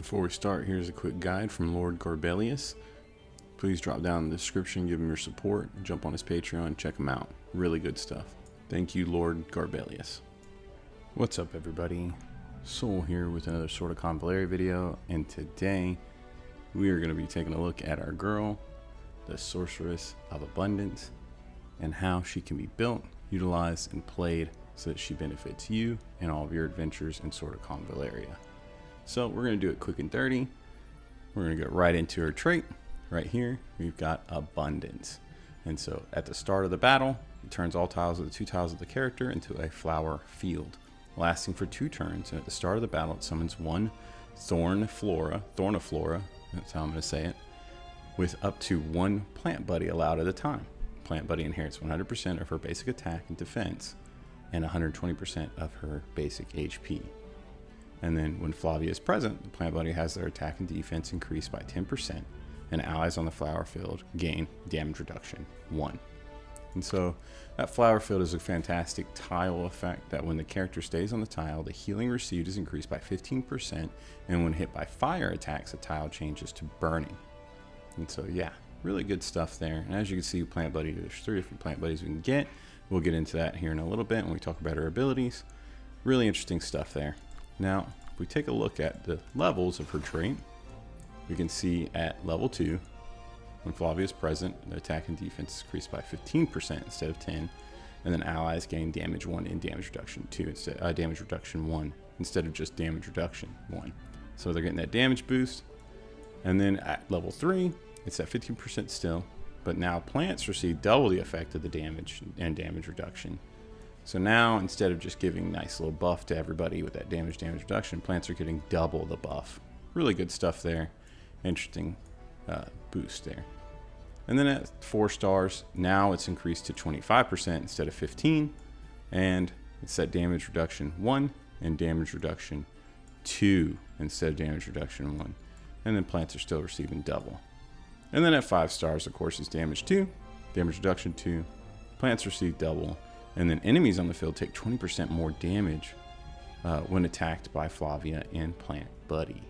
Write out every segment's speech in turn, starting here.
Before we start, here's a quick guide from Lord Garbelius. Please drop down in the description, give him your support, jump on his Patreon, check him out. Really good stuff. Thank you, Lord Garbelius. What's up, everybody? Soul here with another sort of Convallaria video, and today we are going to be taking a look at our girl, the Sorceress of Abundance, and how she can be built, utilized, and played so that she benefits you and all of your adventures in sort of Convallaria. So we're going to do it quick and dirty. We're going to get right into her trait. Right here, we've got Abundance. And so at the start of the battle, it turns all tiles of the 2 tiles of the character into a flower field, lasting for 2 turns. And at the start of the battle, it summons 1 Thorniflora, that's how I'm going to say it, with up to 1 plant buddy allowed at a time. Plant buddy inherits 100% of her basic attack and defense, and 120% of her basic HP. And then when Flavia is present, the plant buddy has their attack and defense increased by 10%, and allies on the flower field gain damage reduction 1. And so that flower field is a fantastic tile effect that when the character stays on the tile, the healing received is increased by 15%, and when hit by fire attacks, the tile changes to burning. And so yeah, really good stuff there. And as you can see, plant buddy, there's 3 different plant buddies we can get. We'll get into that here in a little bit when we talk about her abilities. Really interesting stuff there. Now, if we take a look at the levels of her trait, we can see at level 2, when Flavia is present, the attack and defense is increased by 15% instead of 10, and then allies gain damage 1 and damage reduction 2 instead, damage reduction 1 instead of just damage reduction 1. So they're getting that damage boost. And then at level 3, it's at 15% still, but now plants receive double the effect of the damage and damage reduction. So now, instead of just giving nice little buff to everybody with that damage reduction, plants are getting double the buff. Really good stuff there. Interesting boost there. And then at 4 stars, now it's increased to 25% instead of 15, and it's at damage reduction 1 and damage reduction 2 instead of damage reduction 1. And then plants are still receiving double. And then at 5 stars, of course, is damage 2, damage reduction 2, plants receive double, and then enemies on the field take 20% more damage when attacked by Flavia and Plant Buddy.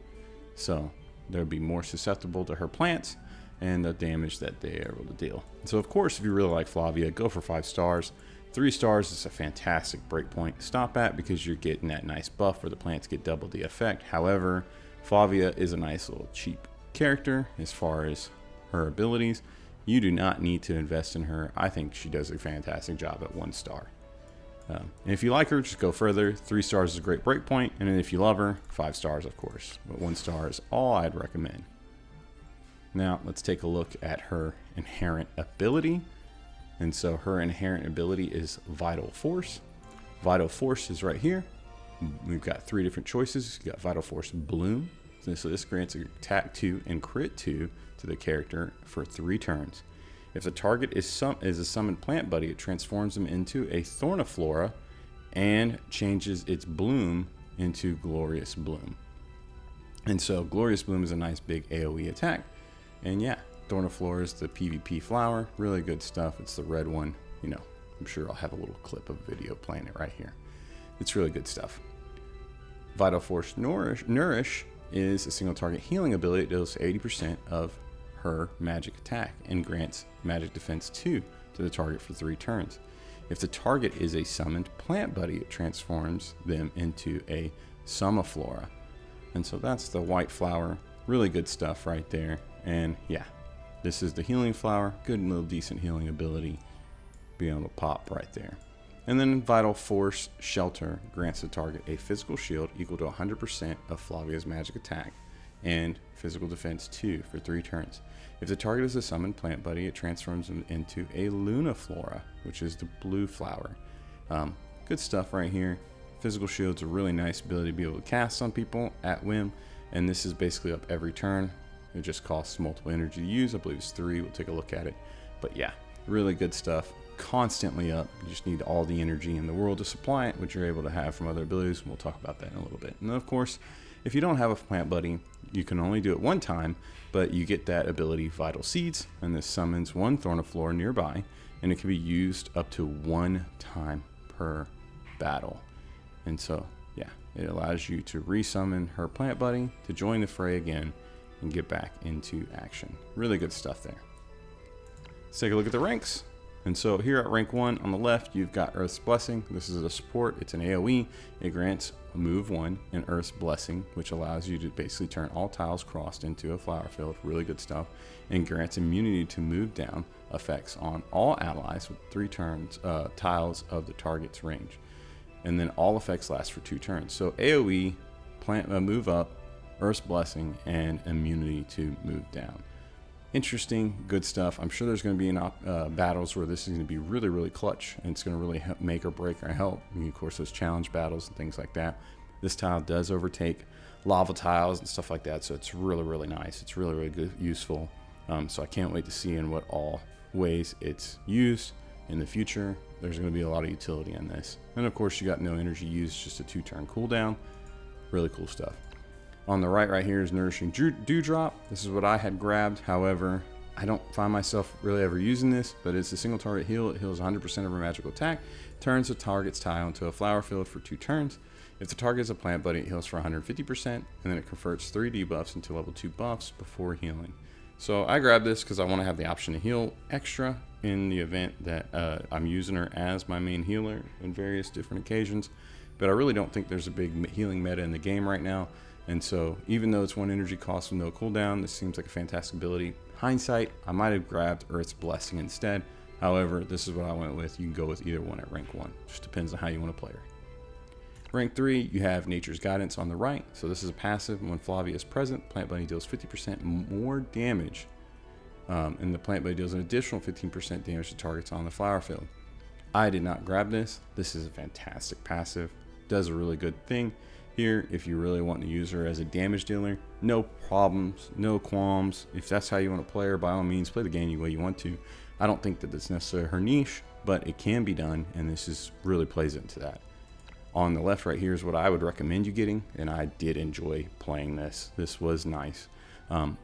So they'll be more susceptible to her plants and the damage that they are able to deal. So of course, if you really like Flavia, go for 5 stars. 3 stars is a fantastic breakpoint to stop at because you're getting that nice buff where the plants get double the effect. However, Flavia is a nice little cheap character as far as her abilities. You do not need to invest in her. I think she does a fantastic job at 1 star. And if you like her, just go further. 3 stars is a great breakpoint, and then if you love her, 5 stars, of course. But 1 star is all I'd recommend. Now, let's take a look at her inherent ability. And so her inherent ability is Vital Force. Vital Force is right here. We've got 3 different choices. You've got Vital Force Bloom. So this grants attack 2 and crit 2 to the character for 3 turns. If the target is a summoned plant buddy, it transforms them into a Thorniflora and changes its bloom into Glorious Bloom. And so Glorious Bloom is a nice big AoE attack. And yeah, Thorniflora is the PvP flower. Really good stuff. It's the red one. You know, I'm sure I'll have a little clip of video playing it right here. It's really good stuff. Vital Force Nourish is a single target healing ability that deals 80% of her magic attack and grants magic defense 2 to the target for 3 turns. If the target is a summoned plant buddy, it transforms them into a Sumiflora. And so that's the white flower. Really good stuff right there. And yeah, this is the healing flower. Good little decent healing ability. Be able to pop right there. And then Vital Force Shelter grants the target a physical shield equal to 100% of Flavia's magic attack and physical defense 2 for 3 turns. If the target is a summoned plant buddy, it transforms them into a Lunaflora, which is the blue flower. Good stuff right here. Physical shield's a really nice ability to be able to cast on people at whim, and this is basically up every turn. It just costs multiple energy to use. I believe it's 3. We'll take a look at it. But yeah, really good stuff. Constantly up. You just need all the energy in the world to supply it, which you're able to have from other abilities. We'll talk about that in a little bit. And then of course, if you don't have a plant buddy, you can only do it 1 time, but you get that ability Vital Seeds, and this summons 1 Thorniflora nearby, and it can be used up to 1 time per battle. And so yeah, It allows you to resummon her plant buddy to join the fray again and get back into action. Really good stuff there. Let's take a look at the ranks. And so here at rank 1 on the left, you've got Earth's Blessing. This is a support. It's an AoE. It grants a move 1 and Earth's Blessing, which allows you to basically turn all tiles crossed into a flower field. Really good stuff. And grants immunity to move down effects on all allies with 3 turns, tiles of the target's range. And then all effects last for 2 turns. So AoE, plant move up, Earth's Blessing, and immunity to move down. Interesting, good stuff. I'm sure there's going to be battles where this is going to be really, really clutch, and it's going to really make or break or help. I mean, of course, those challenge battles and things like that. This tile does overtake lava tiles and stuff like that, so it's really, really nice. It's really, really good, useful. So I can't wait to see in what all ways it's used in the future. There's going to be a lot of utility in this. And of course, you got no energy used, just a 2-turn cooldown. Really cool stuff. On the right here is Nourishing Dewdrop. This is what I had grabbed. However, I don't find myself really ever using this, but it's a single target heal. It heals 100% of a magical attack, turns the target's tile into a flower field for 2 turns. If the target is a plant buddy, it heals for 150%, and then it converts 3 debuffs into level 2 buffs before healing. So I grabbed this because I want to have the option to heal extra in the event that I'm using her as my main healer in various different occasions. But I really don't think there's a big healing meta in the game right now. And so even though it's 1 energy cost with no cooldown, this seems like a fantastic ability. Hindsight, I might have grabbed Earth's Blessing instead. However, this is what I went with. You can go with either one at rank 1. Just depends on how you want to play her. Rank 3, you have Nature's Guidance on the right. So this is a passive. When Flavia is present, Plant Buddy deals 50% more damage. And the Plant Buddy deals an additional 15% damage to targets on the flower field. I did not grab this. This is a fantastic passive. Does a really good thing. Here, if you really want to use her as a damage dealer, no problems, no qualms. If that's how you want to play her, by all means, play the game the way you want to. I don't think that it's necessarily her niche, but it can be done, and this is really plays into that. On the left right here is what I would recommend you getting, and I did enjoy playing this. This was nice.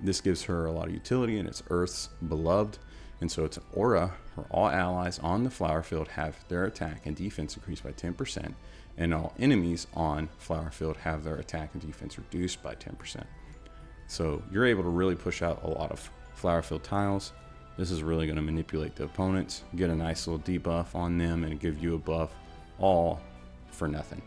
This gives her a lot of utility, and it's Earth's Beloved, and so it's an aura where all allies on the flower field have their attack and defense increased by 10%. And all enemies on flower field have their attack and defense reduced by 10%. So you're able to really push out a lot of flower field tiles. This is really going to manipulate the opponents, get a nice little debuff on them, and give you a buff all for nothing.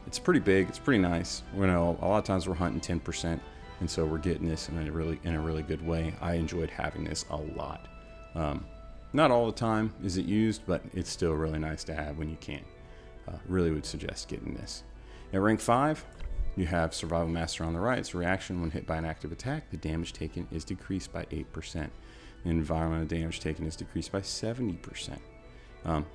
It's pretty big. It's pretty nice. You know, a lot of times we're hunting 10%, and so we're getting this in a really good way. I enjoyed having this a lot. Not all the time is it used, but it's still really nice to have when you can. Really would suggest getting this. At rank 5, you have Survival Master on the right. It's a reaction when hit by an active attack. The damage taken is decreased by 8%. The environmental damage taken is decreased by 70%.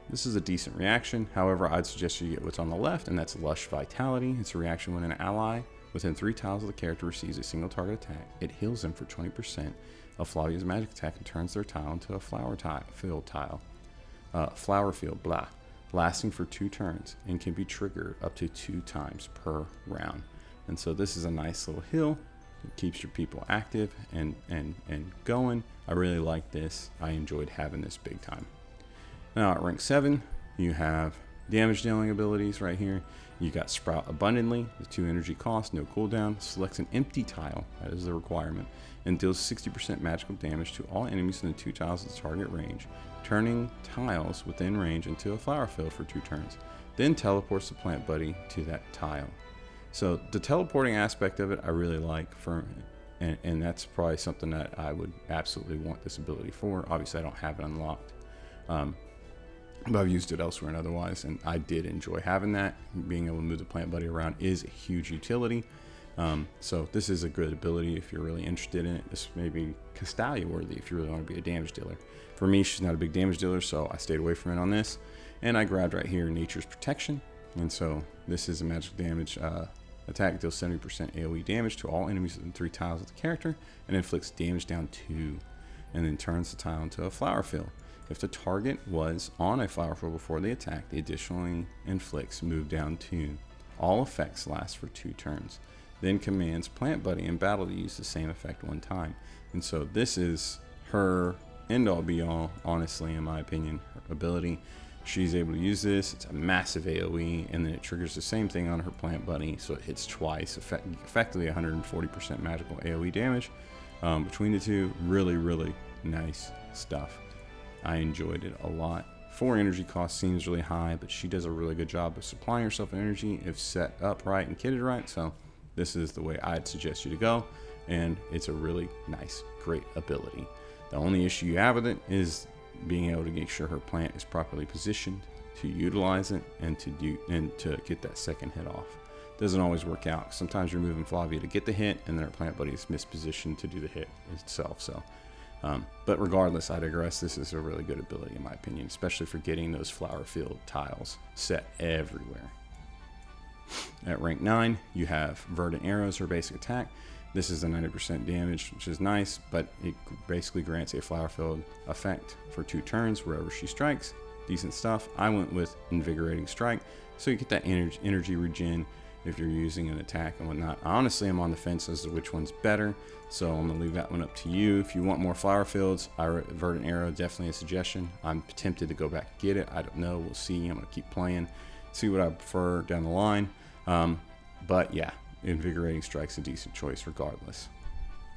This is a decent reaction. However, I'd suggest you get what's on the left, and that's Lush Vitality. It's a reaction when an ally within 3 tiles of the character receives a single target attack. It heals them for 20% of Flavia's magic attack and turns their tile into a flower field tile. Flower field, blah. Lasting for 2 turns and can be triggered up to 2 times per round. And so this is a nice little heal. It keeps your people active and going. I really like this. I enjoyed having this big time. Now at rank 7, you have damage dealing abilities right here. You got Sprout Abundantly with 2 energy cost, no cooldown. Selects an empty tile, that is the requirement, and deals 60% magical damage to all enemies in the 2 tiles of the target range, turning tiles within range into a flower field for 2 turns. Then teleports the plant buddy to that tile. So the teleporting aspect of it I really like, and that's probably something that I would absolutely want this ability for. Obviously I don't have it unlocked, but I've used it elsewhere and otherwise, and I did enjoy having that. Being able to move the plant buddy around is a huge utility. So this is a good ability if you're really interested in it. This may be Castalia worthy if you really want to be a damage dealer. For me, she's not a big damage dealer, so I stayed away from it on this. And I grabbed right here Nature's Protection. And so this is a magical damage attack, deals 70% AoE damage to all enemies within 3 tiles of the character, and inflicts damage down 2, and then turns the tile into a flower field. If the target was on a flower field before the attack, the additionally inflicts move down 2. All effects last for 2 turns. Then commands Plant Buddy in battle to use the same effect 1 time. And so this is her end all be all, honestly, in my opinion, her ability. she's able to use this. It's a massive AoE, and then it triggers the same thing on her plant buddy, so it hits twice, effectively 140% magical AoE damage. Between the two, really, really nice stuff. I enjoyed it a lot. 4 energy cost seems really high, but she does a really good job of supplying herself energy if set up right and kitted right. So this is the way I'd suggest you to go, and it's a really nice, great ability. The only issue you have with it is being able to make sure her plant is properly positioned to utilize it and to get that second hit off. Doesn't always work out. Sometimes you're moving Flavia to get the hit, and then her plant buddy is mispositioned to do the hit itself. So, but regardless, I digress. This is a really good ability in my opinion, especially for getting those flower field tiles set everywhere. At rank 9, you have Verdant Arrows, her basic attack. This is a 90% damage, which is nice, but it basically grants a flower field effect for 2 turns wherever she strikes. Decent stuff. I went with Invigorating Strike, so you get that energy regen if you're using an attack and whatnot. Honestly, I'm on the fence as to which one's better, so I'm going to leave that one up to you. If you want more flower fields, Verdant Arrow, definitely a suggestion. I'm tempted to go back and get it. I don't know. We'll see. I'm going to keep playing, see what I prefer down the line. But yeah, Invigorating Strike's a decent choice regardless.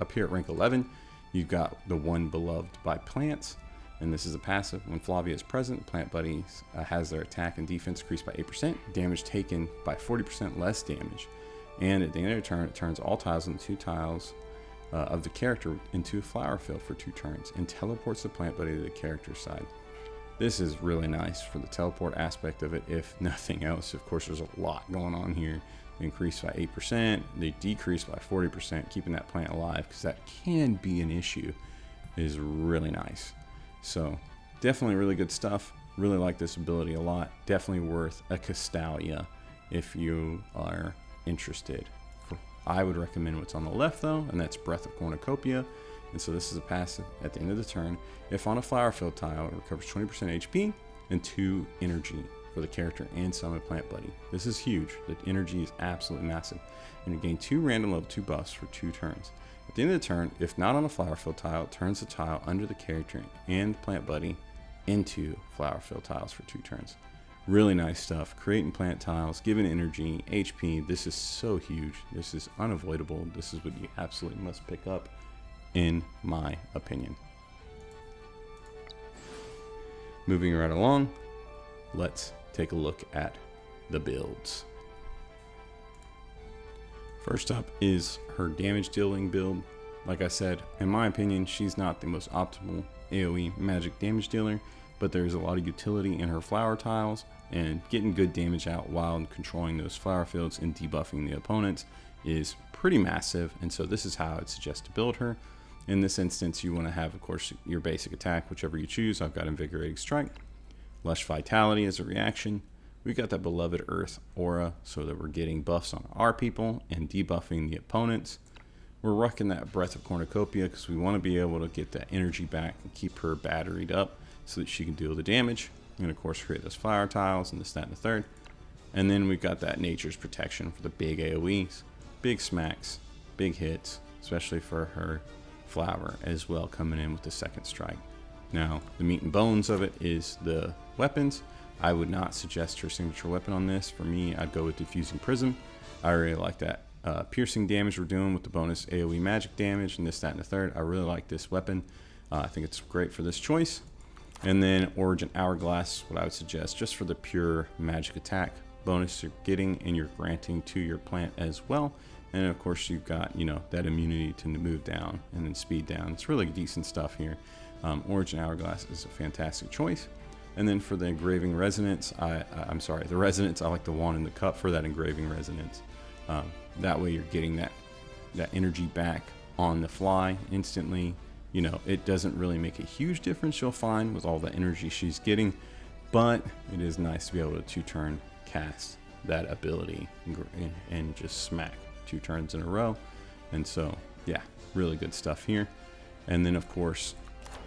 Up here at rank 11, you've got the One Beloved by Plants, and this is a passive. When Flavia is present, Plant Buddy has their attack and defense increased by 8%, damage taken by 40% less damage, and at the end of the turn, it turns all tiles into 2 tiles of the character into a flower field for 2 turns, and teleports the Plant Buddy to the character side. This is really nice for the teleport aspect of it, if nothing else. Of course, there's a lot going on here. They increase by 8%, they decrease by 40%, keeping that plant alive, because that can be an issue, is really nice. So definitely really good stuff. Really like this ability a lot. Definitely worth a Castalia if you are interested. I would recommend what's on the left though, and that's Breath of Cornucopia. And so this is a passive at the end of the turn. If on a flower field tile, it recovers 20% HP and 2 energy for the character and summon Plant Buddy. This is huge. The energy is absolutely massive. And you gain 2 random level 2 buffs for 2 turns. At the end of the turn, if not on a flower field tile, it turns the tile under the character and Plant Buddy into flower field tiles for 2 turns. Really nice stuff. Creating plant tiles, giving energy, HP. This is so huge. This is unavoidable. This is what you absolutely must pick up, in my opinion. Moving right along, let's take a look at the builds. First up is her damage dealing build. Like I said, in my opinion, she's not the most optimal AoE magic damage dealer, but there's a lot of utility in her flower tiles, and getting good damage out while controlling those flower fields and debuffing the opponents is pretty massive. And so this is how I'd suggest to build her. In this instance, you want to have, of course, your basic attack, whichever you choose. I've got Invigorating Strike, Lush Vitality as a reaction. We've got that Beloved Earth aura, so that we're getting buffs on our people and debuffing the opponents. We're rocking that Breath of Cornucopia because we want to be able to get that energy back and keep her batteried up so that she can deal the damage. And of course, create those flower tiles and this, that, and the third. And then we've got that Nature's Protection for the big AoEs, big smacks, big hits, especially for her flower as well, coming in with the second strike. Now, the meat and bones of it is the weapons. I would not suggest her signature weapon on this. For me, I'd go with Diffusing Prism. I really like that piercing damage we're doing with the bonus AoE magic damage and this, that, and the third. I really like this weapon. I think it's great for this choice. And then Origin Hourglass, what I would suggest, just for the pure magic attack bonus you're getting and you're granting to your plant as well. And of course, you've got, that immunity to move down and then speed down. It's really decent stuff here. Origin Hourglass is a fantastic choice. And then for the Engraving Resonance, the Resonance, I like the Wand in the Cup for that Engraving Resonance. That way you're getting that energy back on the fly instantly. It doesn't really make a huge difference, you'll find, with all the energy she's getting, but it is nice to be able to 2-turn cast that ability and just smack 2 turns in a row. And so, yeah, really good stuff here. And then, of course,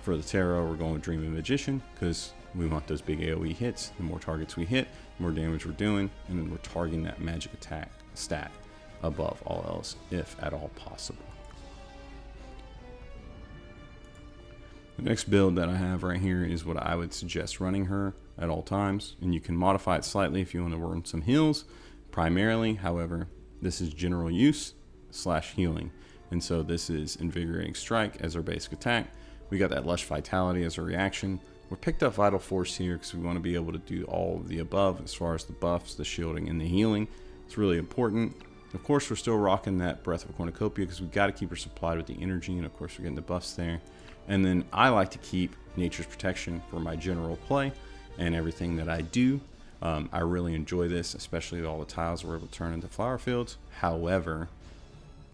for the tarot, we're going with Dream of Magician because we want those big AoE hits. The more targets we hit, the more damage we're doing, and then we're targeting that magic attack stat above all else, if at all possible. The next build that I have right here is what I would suggest running her at all times, and you can modify it slightly if you want to run some heals primarily. However, this is general use / healing, and so this is Invigorating Strike as our basic attack. We got that Lush Vitality as a reaction. We picked up Vital Force here because we want to be able to do all of the above as far as the buffs, the shielding, and the healing. It's really important. Of course, we're still rocking that Breath of Cornucopia because we've got to keep her supplied with the energy, and of course we're getting the buffs there. And then I like to keep Nature's Protection for my general play and everything that I do. I really enjoy this, especially with all the tiles we're able to turn into flower fields. However,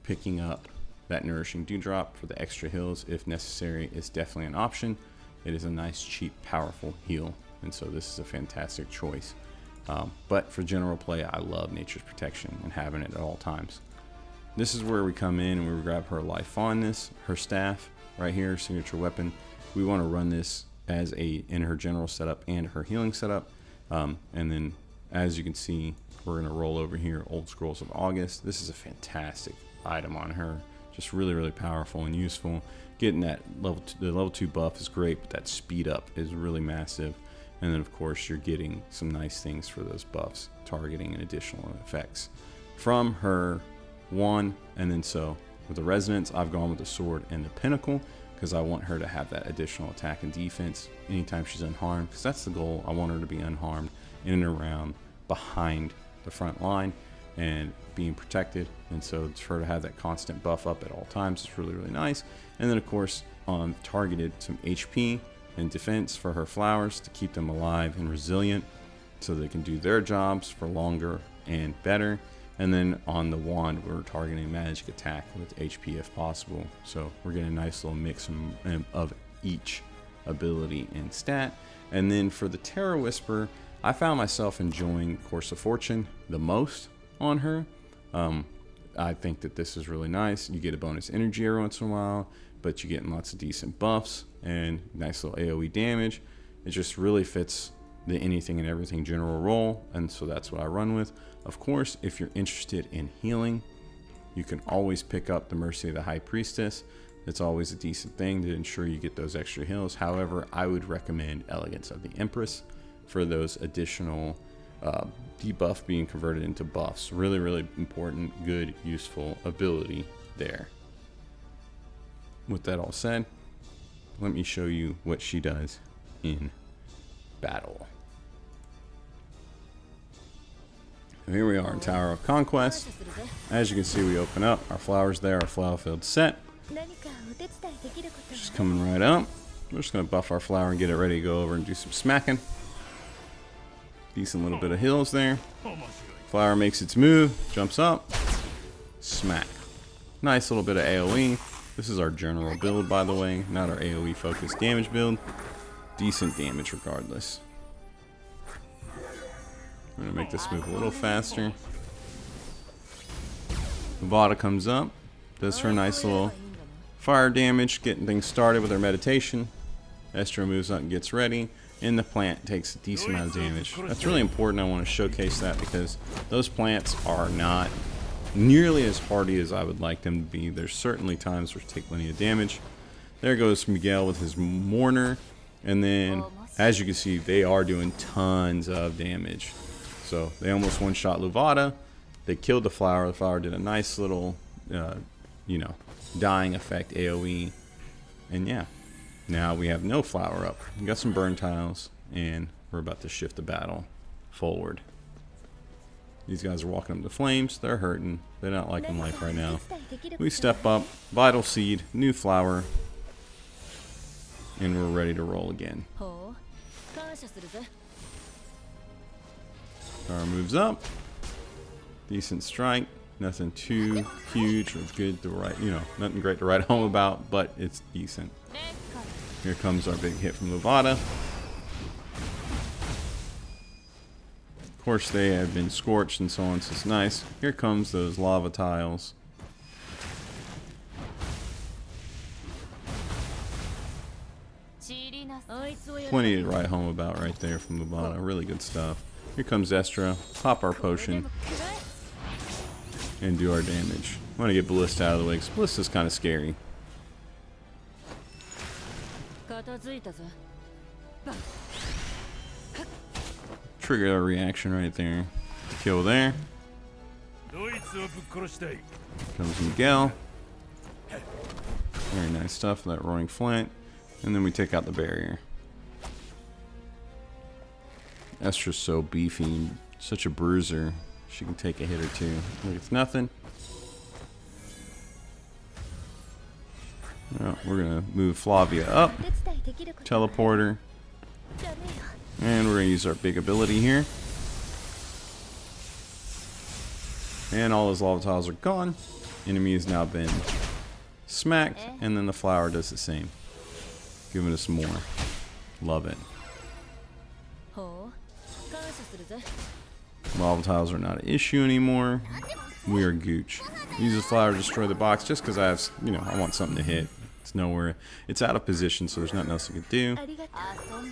picking up that Nourishing Dewdrop for the extra heals, if necessary, is definitely an option. It is a nice, cheap, powerful heal, and so this is a fantastic choice. But for general play, I love Nature's Protection and having it at all times. This is where we come in and we grab her Life Fondness, her staff right here, signature weapon. We want to run this as in her general setup and her healing setup. And then, as you can see, we're going to roll over here, Old Scrolls of August. This is a fantastic item on her. Just really, really powerful and useful. Getting that the level 2 buff is great, but that speed up is really massive. And then, of course, you're getting some nice things for those buffs, targeting and additional effects from her wand. And then so with the Resonance, I've gone with the sword and the Pinnacle because I want her to have that additional attack and defense anytime she's unharmed, because that's the goal. I want her to be unharmed in and around behind the front line and being protected. And so for her to have that constant buff up at all times is really, really nice. And then, of course, targeted some HP and defense for her flowers to keep them alive and resilient so they can do their jobs for longer and better. And then on the wand, we're targeting magic attack with HP if possible. So we're getting a nice little mix of each ability and stat. And then for the Terror Whisper, I found myself enjoying Course of Fortune the most on her. I think that this is really nice. You get a bonus energy every once in a while, but you're getting lots of decent buffs and nice little AoE damage. It just really fits the anything and everything general role, and so that's what I run with. Of course, if you're interested in healing, you can always pick up the Mercy of the High Priestess. It's always a decent thing to ensure you get those extra heals. However, I would recommend Elegance of the Empress for those additional debuff being converted into buffs. Really, really important, good, useful ability there. With that all said, let me show you what she does in battle. And here we are in Tower of Conquest. As you can see, we open up our flowers there, our flower field set. Just coming right up. We're just going to buff our flower and get it ready to go over and do some smacking. Decent little bit of heals there. Flower makes its move, jumps up, smack. Nice little bit of AoE. This is our general build, by the way, not our AoE focused damage build. Decent damage regardless. I'm going to make this move a little faster. Vada comes up, does her nice little fire damage, getting things started with her meditation. Estro moves up and gets ready, and the plant takes a decent amount of damage. That's really important. I want to showcase that because those plants are not nearly as hardy as I would like them to be. There's certainly times where they take plenty of damage. There goes Miguel with his Mourner, and then as you can see, they are doing tons of damage. So they almost one-shot Luvada. They killed the flower. The flower did a nice little, dying effect AoE. And yeah, now we have no flower up. We got some burn tiles, and we're about to shift the battle forward. These guys are walking up the flames. They're hurting. They're not liking life right now. We step up. Vital Seed, new flower, and we're ready to roll again. Flower moves up. Decent strike. Nothing too huge or good to write, nothing great to write home about, but it's decent. Here comes our big hit from Luvada. Of course, they have been scorched and so on, so it's nice. Here comes those lava tiles. Plenty to write home about right there from Luvada. Really good stuff. Here comes Estra. Pop our potion. And do our damage. I want to get Ballista out of the way because Ballista's kind of scary. Trigger a reaction right there. Kill there. Comes Miguel. Very nice stuff, that roaring flint. And then we take out the barrier. Estra's so beefy, such a bruiser. She can take a hit or two. Look, it's nothing. Oh, we're gonna move Flavia up. Teleporter. And we're gonna use our big ability here. And all those lava tiles are gone. Enemy has now been smacked, and then the flower does the same, giving us more. Love it. Lava tiles are not an issue anymore. We are gooch. Use the flower to destroy the box just because I have, I want something to hit. It's nowhere. It's out of position, so there's nothing else you can do.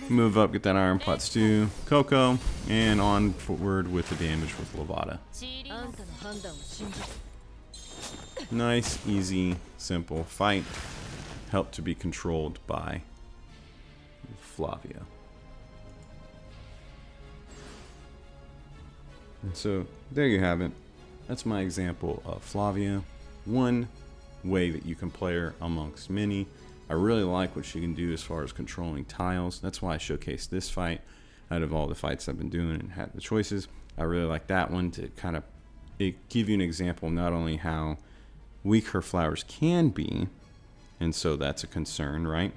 Move up, get that iron pot stew, Coco, and on forward with the damage with Levada. Nice, easy, simple fight. Helped to be controlled by Flavia. And so there you have it. That's my example of Flavia. One way that you can play her amongst many. I really like what she can do as far as controlling tiles. That's why I showcased this fight out of all the fights I've been doing and had the choices. I really like that one to kind of give you an example of not only how weak her flowers can be, and so that's a concern, right?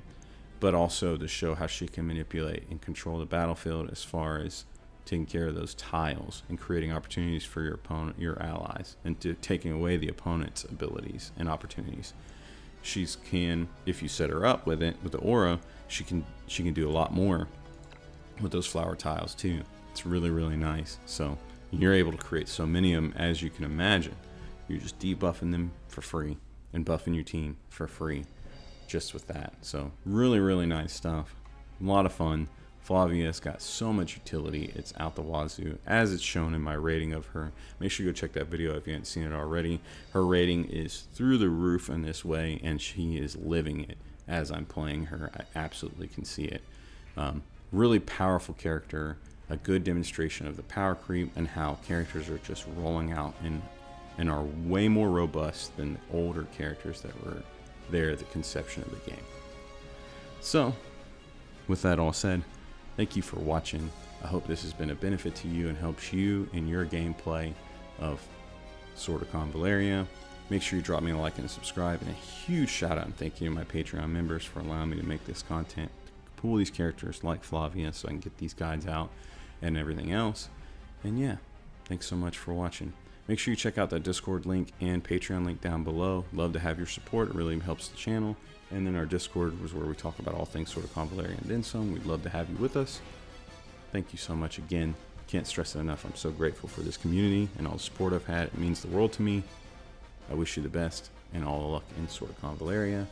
But also to show how she can manipulate and control the battlefield as far as taking care of those tiles and creating opportunities for your opponent, your allies, and to taking away the opponent's abilities and opportunities. She can, if you set her up with it, with the aura, she can do a lot more with those flower tiles too. It's really, really nice. So you're able to create so many of them as you can imagine. You're just debuffing them for free and buffing your team for free just with that. So really, really nice stuff. A lot of fun. Flavia's got so much utility. It's out the wazoo, as it's shown in my rating of her. Make sure you go check that video if you haven't seen it already. Her rating is through the roof in this way, and she is living it as I'm playing her. I absolutely can see it. Really powerful character, a good demonstration of the power creep and how characters are just rolling out and are way more robust than the older characters that were there at the conception of the game. So, with that all said, thank you for watching. I hope this has been a benefit to you and helps you in your gameplay of Sword of Convallaria. Make sure you drop me a like and a subscribe, and a huge shout out and thank you to my Patreon members for allowing me to make this content, to pull these characters like Flavia so I can get these guides out and everything else. And yeah, thanks so much for watching. Make sure you check out that Discord link and Patreon link down below. Love to have your support. It really helps the channel. And then our Discord was where we talk about all things Sword of Convallaria and then some. We'd love to have you with us. Thank you so much again. Can't stress it enough. I'm so grateful for this community and all the support I've had. It means the world to me. I wish you the best and all the luck in Sword of Convallaria.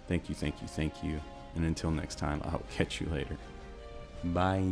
Thank you, thank you, thank you. And until next time, I'll catch you later. Bye.